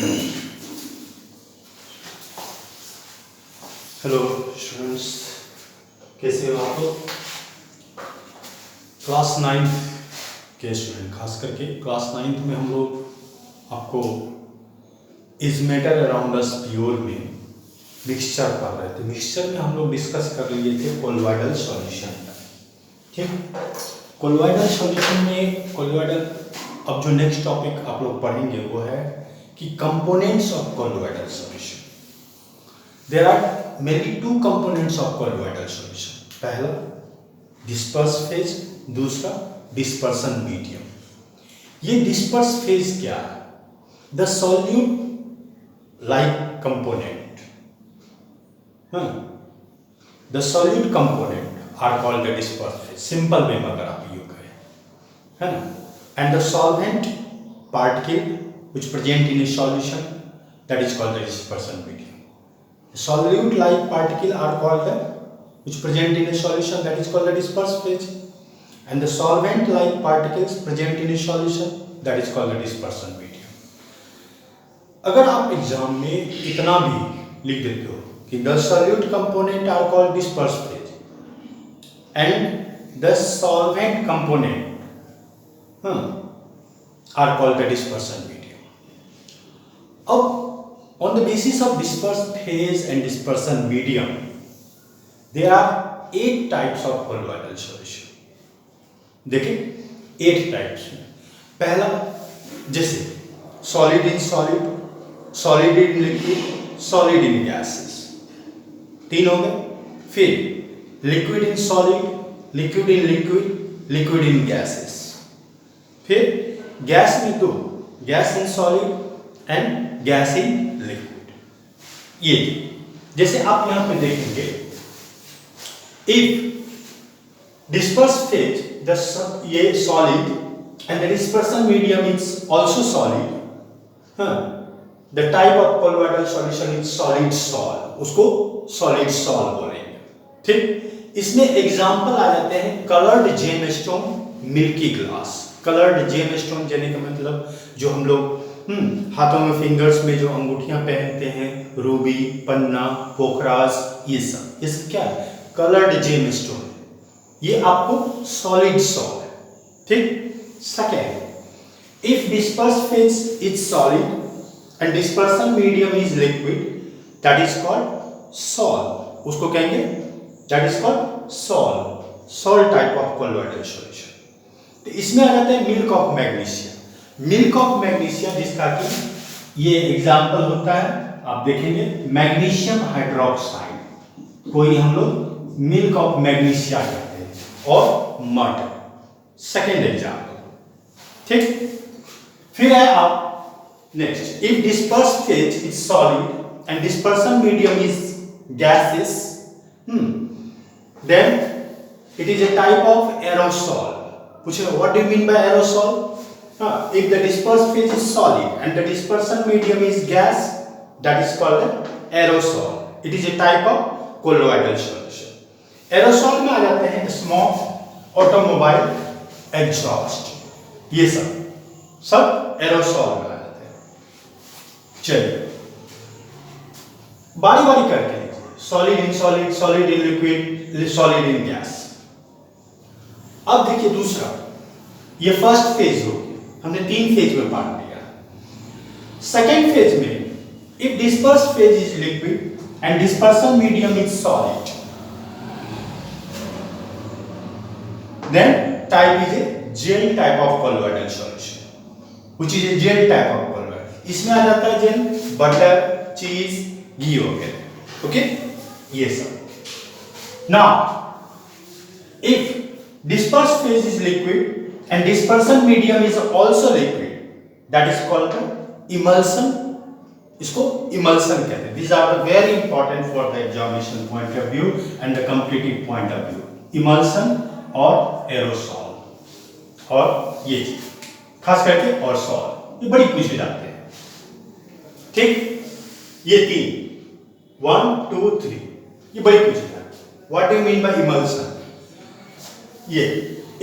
Hello students, कैसे हो आप लोग? क्लास 9th के स्टूडेंट, खास करके क्लास 9th में हम लोग आपको is matter around us pure में मिक्सचर पढ़ रहे थे। मिक्सचर में हम लोग डिस्कस कर लिए थे कोलोइडल सॉल्यूशन। ठीक, कोलोइडल सॉल्यूशन में कोलोइडल, अब जो नेक्स्ट टॉपिक आप लोग पढ़ेंगे वो है कि components of colloidal solution. There are mainly two components of colloidal solution. पहला डिस्पर्स फेज, दूसरा डिस्पर्सन मीडियम। ये डिस्पर्स फेज क्या है? The solute like component, the solute component are called the disperse phase, simple में अगर आप यू करें, है ना। And the solvent particle which present in a solution, that is called the dispersion medium. Solute like particle are called the which present in a solution, that is called the disperse phase, and the solvent like particles present in a solution, that is called the dispersion medium. अगर आप exam में इतना भी लिख देते हो कि the solute component are called disperse phase and the solvent component are called the dispersion medium. अब on the basis of disperse phase and dispersion medium, there are 8 types of colloidal solution. देखिए 8 types में पहला जैसे solid in solid, solid in liquid, solid in gases, 3 हो गए। फिर liquid in solid, liquid in liquid, liquid in gases। फिर gas में 2, gas in solid and gas in liquid. ये जैसे आप यहां पे देखेंगे, इफ डिस्पर्स फेज द ये solid and the dispersion medium is also solid, the type of colloidal solution is solid sol, उसको सॉलिड सॉल बोलेंगे। ठीक, इसमें एग्जांपल आ जाते हैं coloured gemstone, milky glass. Coloured gemstone यानी का मतलब जो हम लोग हाथों में फिंगर्स में जो अंगूठियां पहनते हैं, रूबी, पन्ना, पोखराज, ये सब क्या है? Coloured gemstone. ये आपको सॉलिड सॉल है। ठीक, second, if disperse phase is solid and dispersion medium is liquid, that is called sol. उसको कहेंगे that is called sol, sol type of colloidal solution. तो इसमें आ जाता है milk of magnesia. Milk of magnesia जिसका कि ये एग्जाम्पल होता है, आप देखेंगे मैग्नीशियम हाइड्रोक्साइड, कोई हम लोग मिल्क ऑफ मैग्नीशिया कहते हैं, और मड, सेकेंड एग्जाम्पल। ठीक, फिर है आप next, if disperse phase is solid and dispersion medium is gases, then it is a type of aerosol. पूछे what do you mean by aerosol? If the dispersed phase is solid and the dispersion medium is gas, that is called an aerosol. It is a type of colloidal solution. Aerosol में आ जाते हैं smoke, automobile, exhaust, ये सब aerosol में आ जाते हैं। चलिए बारी बारी करके लीजिए, solid in solid, solid in liquid, solid in gas। अब देखिए दूसरा, ये फर्स्ट फेज हो, हमने 3 फेज में बांट दिया। सेकेंड फेज में if disperse phase is liquid and dispersion medium is solid, then type is a gel type of colloidal solution, which is a gel type of colloid. इसमें आ जाता है जेल, बटर, चीज, घी वगैरह। ओके, ये सब। Now if disperse phase is liquid and dispersion medium is also liquid, that is called the emulsion। इसको emulsion कहते हैं। These are very important for the examination point of view and the completive point of view, emulsion और aerosol और ये चीज खास करके, और सॉल, ये बड़ी पूछे जाते हैं। ठीक, ये 3 1 2 3 ये बड़ी पूछे जाते हैं। What do you mean by emulsion? ये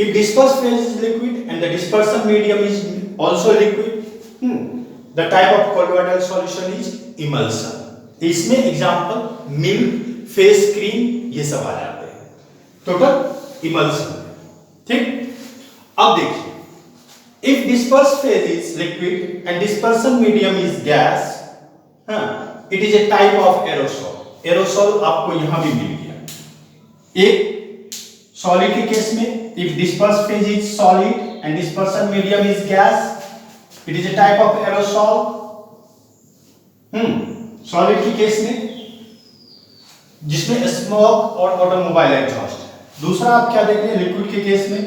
if dispersed phase is liquid and the dispersion medium is also liquid, the type of colloidal solution is emulsion. इसमें एग्जांपल मिल्क, फेस क्रीम ये सब आ जाते हैं, टोटल इमल्सन। ठीक, अब देखिए, if disperse phase is liquid and dispersion medium is gas, it is a type of aerosol. Aerosol आपको यहां भी मिल गया। एक सॉलिड के केस में if disperse phase is solid and dispersion medium is gas, it is a type of aerosol. Solid के case में जिसमें स्मोक और ऑटोमोबाइल एग्जॉस्ट है। दूसरा आप क्या देखते हैं लिक्विड के केस में,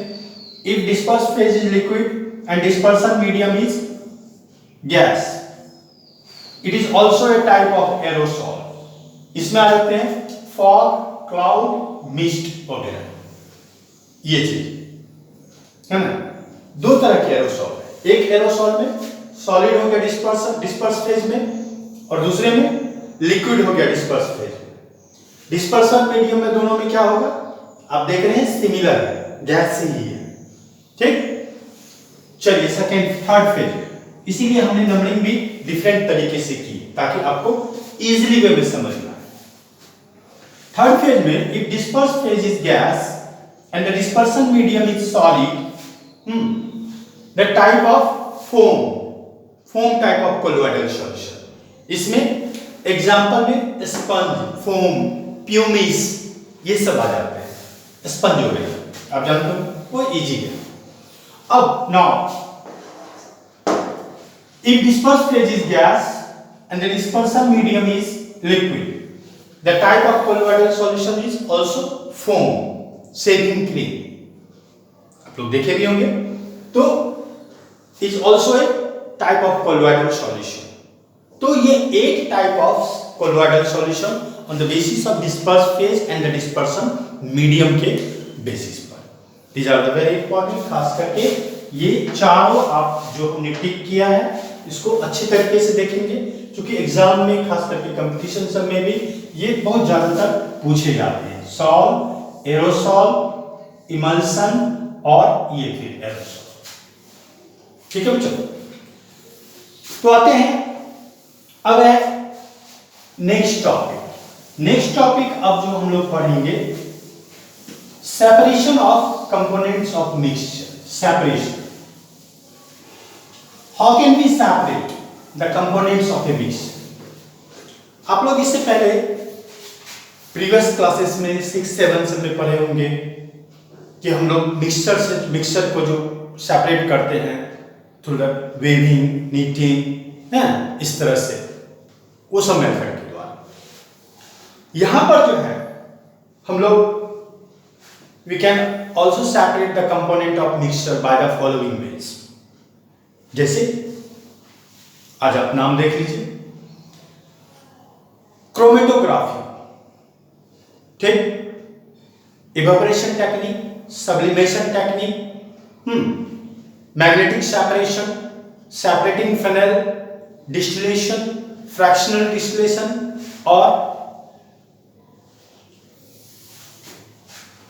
if disperse phase is liquid and dispersion medium is gas, it is also a type of aerosol. इसमें आ जाते हैं फॉग, क्लाउड, मिस्ट वगैरह, ये चीज है ना। दो तरह के एरोसॉल है, एक एरोसॉल में सॉलिड हो गया डिस्पर्स फेज में, और दूसरे में लिक्विड हो गया डिस्पर्स फेज में। डिस्पर्सन मीडियम में दोनों में क्या होगा, आप देख रहे हैं सिमिलर है, गैस से ही है। ठीक, चलिए सेकेंड थर्ड फेज, इसीलिए हमने नंबरिंग भी डिफरेंट तरीके से की ताकि आपको इजीली वे में समझना है। थर्ड फेज में if disperse phase is gas and the dispersion medium is solid, the type of foam type of colloidal solution. इसमें एग्जांपल में स्पंज, फोम, प्यूमिस ये सब आ जाते हैं। स्पंज हो गया, आप जानते हो वो इजी है। अब now if dispersed phase is gas and the dispersion medium is liquid, the type of colloidal solution is also foam, shaving cream, आप लोग देखे भी होंगे। तो is also a type of colloidal solution। तो ये 8 type of colloidal solution on the basis of dispersed phase and the dispersion medium के basis पर। These are the very important, खास करके ये चारों आप जो हमने टिक किया है इसको अच्छे तरीके से देखेंगे, क्योंकि एग्जाम में खास करके कंपटीशन सब में भी ये बहुत ज्यादातर पूछे जाते हैं। सॉल, एरोसॉल, इमल्सन और ये फिर एरोसॉल। ठीक है बच्चों, तो आते हैं अब है नेक्स्ट टॉपिक। नेक्स्ट टॉपिक अब जो हम लोग पढ़ेंगे, separation of components of mixture. Separation, how can we separate the components of a mixture? आप लोग इससे पहले प्रीवियस क्लासेस में 6-7 से में पढ़े होंगे कि हम लोग मिक्सचर को जो सेपरेट करते हैं थ्रू द वेविंग, नीटिंग, इस तरह से वो सब मेथड के द्वारा। यहां पर जो है हम लोग we can also separate the component of mixture by the following ways। जैसे आज आप नाम देख लीजिए, क्रोमेटोग्राफी, ठीक, evaporation technique, sublimation technique, magnetic separation, separating funnel, distillation, fractional distillation और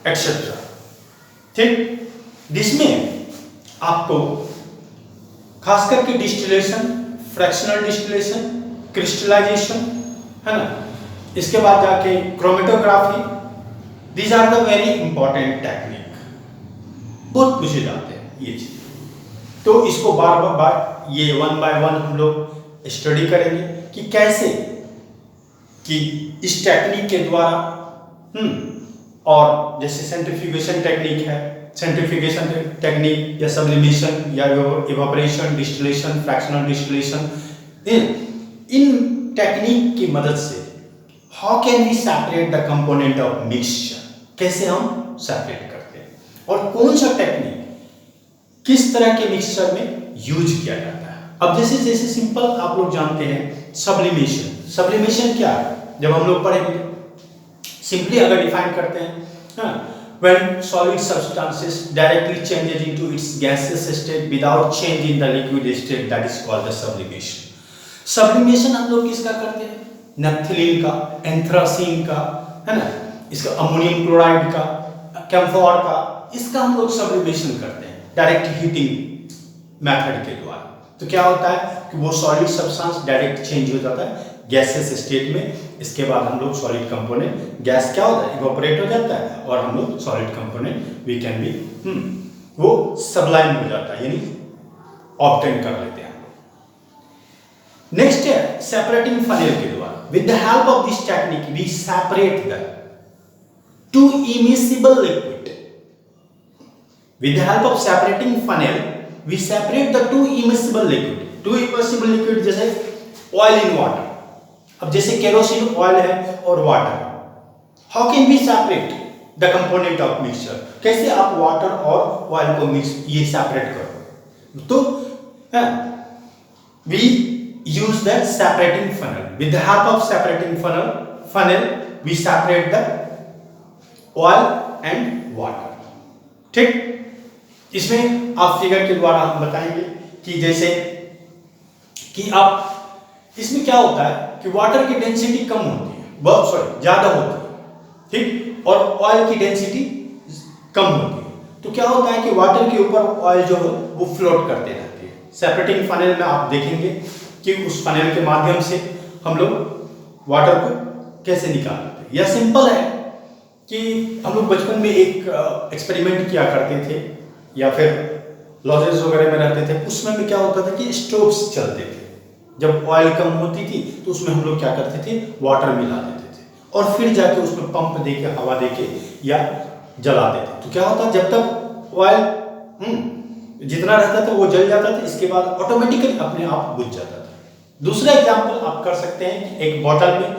एक्सेट्रा। ठीक, जिसमें आपको खास करके डिस्टिलेशन, फ्रैक्शनल डिस्टिलेशन, क्रिस्टलाइजेशन, है ना, इसके बाद जाके chromatography, these are the very important technique, बहुत पूछे जाते हैं ये चीज। तो इसको बार बार ये 1 by 1 हम लोग स्टडी करेंगे कि कैसे कि इस टेक्निक के द्वारा और जैसे सेंट्रीफ्यूगेशन टेक्निक है, सेंट्रीफ्यूगेशन टेक्निक या सब्लिमेशन या इवेपोरेशन, डिस्टिलेशन, फ्रैक्शनल डिस्टिलेशन, इन टेक्निक की मदद से how can we separate the component of mixture, कैसे हम सेपरेट करते हैं और कौन सा टेक्निक किस तरह के मिक्सचर में यूज किया जाता है। अब जैसे सिंपल आप लोग जानते हैं सब्लिमेशन। सब्लिमेशन क्या है, जब हम लोग पढ़ेंगे सिंपली अगर डिफाइन करते हैं, when solid substances directly changes into its gaseous state without change in the liquid state, that is called the sublimation। sublimation हम लोग किसका करते हैं, नैप्थलीन का, एंथ्रासीन का, है ना, इसका अमोनियम क्लोराइड का, कैम्फोर का, इसका हम लोग सब्लिमेशन करते हैं डायरेक्ट हीटिंग मेथड के द्वारा। तो क्या होता है कि वो सॉलिड सब्सटेंस डायरेक्ट चेंज हो जाता है गैसेस स्टेट में। इसके बाद हम लोग सॉलिड कंपोनेंट, गैस क्या होता है, इवोपरेट हो जाता है, और हम लोग solid component we can be वो सबलाइम हो जाता है, यानी ऑब्टेन कर लेते हैं। नेक्स्ट है सेपरेटिंग फनेल के द्वारा। With the help of this technique we separate the two immiscible liquid. With the help of separating funnel we separate the two immiscible liquid. Two immiscible liquid जैसे oil in water. अब जैसे kerosene oil है और water, how can we separate the component of mixture? कैसे आप water और oil को mix ये सेपरेट करो? तो we use the separating funnel. With the help of separating funnel we separate the oil and water. ठीक, इसमें आप फिगर के द्वारा हम बताएंगे कि जैसे कि आप इसमें क्या होता है कि वाटर की डेंसिटी कम होती है, बहुत सॉरी ज्यादा होती है, ठीक, और ऑयल की डेंसिटी कम होती है। तो क्या होता है कि वाटर के ऊपर ऑयल जो है वो फ्लोट करते रहती है। सेपरेटिंग फनेल में आप देखेंगे कि उस फनेल के माध्यम से हम लोग वाटर को कैसे निकालते हैं। यह सिंपल है कि हम लोग बचपन में एक एक्सपेरिमेंट किया करते थे या फिर लॉजेस वगैरह में रहते थे। उसमें भी क्या होता था कि स्टोव्स चलते थे। जब ऑयल कम होती थी तो उसमें हम लोग क्या करते थे, वाटर मिला देते थे और फिर जाके उसमें पंप देके हवा देके या जला देते। तो क्या होता, जब तक ऑयल जितना रहता था वो जल जाता था, इसके बाद ऑटोमेटिकली अपने आप बुझ जाता था। दूसरा एग्जांपल आप कर सकते हैं कि एक बोतल में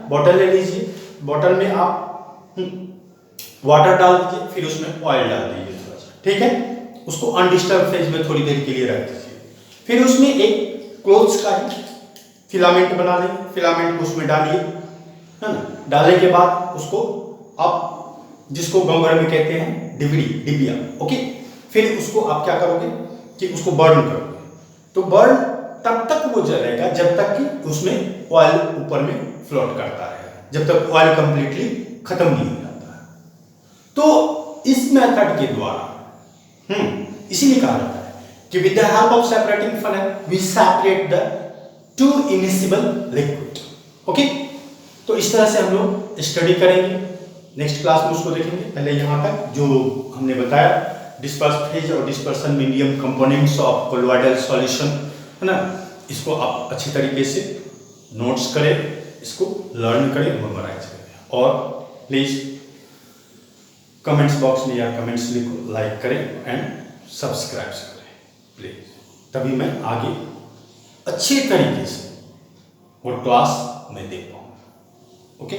बोतल ले लीजिए, बोतल में आप वाटर डाल दीजिए, फिर उसमें ऑयल डाल दीजिए थोड़ा सा, ठीक है, उसको अनडिस्टर्ब फेज में थोड़ी देर के लिए रख दीजिए। फिर उसमें एक क्लोथ्स का ही फिलामेंट बना लें, फिलामेंट को उसमें डालिए, है ना। डालने के बाद उसको आप जिसको गंगर में कहते हैं डिबिया, ओके। फिर उसको आप क्या करोगे कि उसको बर्न करोगे। तो बर्न तब तक वो जलेगा जब तक कि उसमें ऑयल ऊपर में फ्लोट करता रहेगा, जब तक ऑयल कंप्लीटली खत्म नहीं हो जाता है। तो इस मेथड के द्वारा इसीलिए कहा जाता है कि with the help of separating funnel we separate the two immiscible liquid, okay. तो इस तरह से हम लोग स्टडी करेंगे। नेक्स्ट क्लास में उसको देखेंगे। पहले यहाँ तक जो हमने बताया डिस्पर्स फेज और dispersion medium components of colloidal solution, है ना, इसको आप अच्छी तरीके से नोट्स करें, इसको लर्न करें, मेमोराइज करें, और प्लीज कमेंट्स बॉक्स में या कमेंट्स लिखो, लाइक करें एंड सब्सक्राइब करें प्लीज, तभी मैं आगे अच्छे तरीके से और क्लास में दे पाऊँ, ओके।